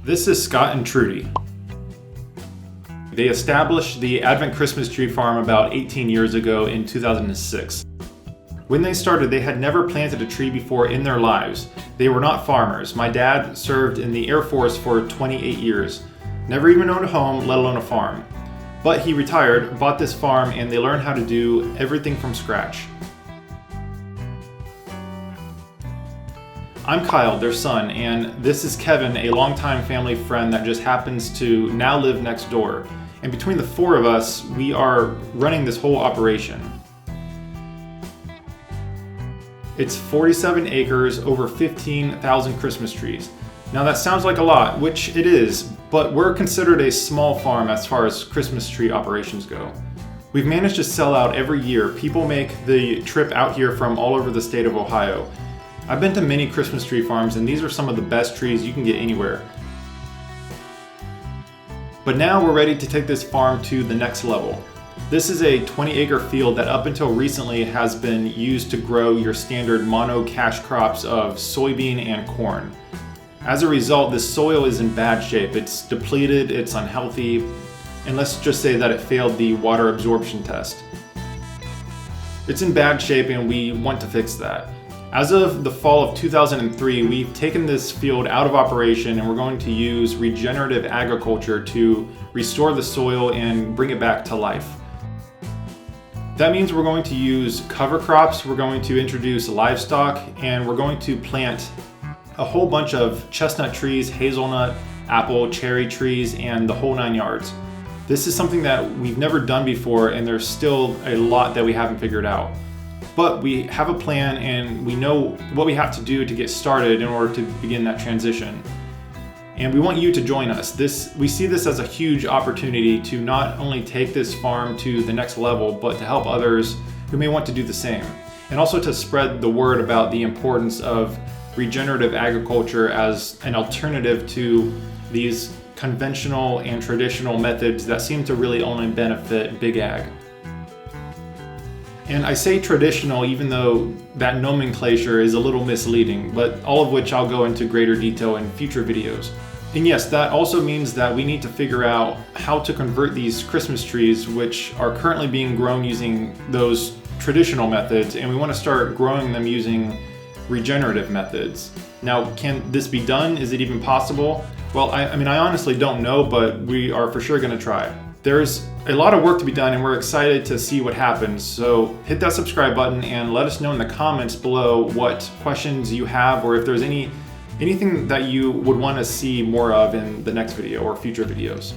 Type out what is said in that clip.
This is Scott and Trudy. They established the Advent Christmas tree farm about 18 years ago in 2006. When they started, they had never planted a tree before in their lives. They were not farmers. My dad served in the Air Force for 28 years. Never even owned a home, let alone a farm. But he retired, bought this farm, and they learned how to do everything from scratch. I'm Kyle, their son, and this is Kevin, a longtime family friend that just happens to now live next door. And between the four of us, we are running this whole operation. It's 47 acres, over 15,000 Christmas trees. Now that sounds like a lot, which it is, but we're considered a small farm as far as Christmas tree operations go. We've managed to sell out every year. People make the trip out here from all over the state of Ohio. I've been to many Christmas tree farms, and these are some of the best trees you can get anywhere. But now we're ready to take this farm to the next level. This is a 20-acre field that up until recently has been used to grow your standard mono cash crops of soybean and corn. As a result, the soil is in bad shape. It's depleted, it's unhealthy, and let's just say that it failed the water absorption test. It's in bad shape and we want to fix that. As of the fall of 2003, we've taken this field out of operation and we're going to use regenerative agriculture to restore the soil and bring it back to life. That means we're going to use cover crops, we're going to introduce livestock, and we're going to plant a whole bunch of chestnut trees, hazelnut, apple, cherry trees, and the whole 9 yards. This is something that we've never done before, and there's still a lot that we haven't figured out. But we have a plan and we know what we have to do to get started in order to begin that transition. And we want you to join us. We see this as a huge opportunity to not only take this farm to the next level, but to help others who may want to do the same. And also to spread the word about the importance of regenerative agriculture as an alternative to these conventional and traditional methods that seem to really only benefit big ag. And I say traditional even though that nomenclature is a little misleading, but all of which I'll go into greater detail in future videos. And yes, that also means that we need to figure out how to convert these Christmas trees, which are currently being grown using those traditional methods, and we want to start growing them using regenerative methods. Now, can this be done? Is it even possible? Well, I honestly don't know, but we are for sure going to try. There's a lot of work to be done and we're excited to see what happens. So hit that subscribe button and let us know in the comments below what questions you have, or if there's anything that you would want to see more of in the next video or future videos.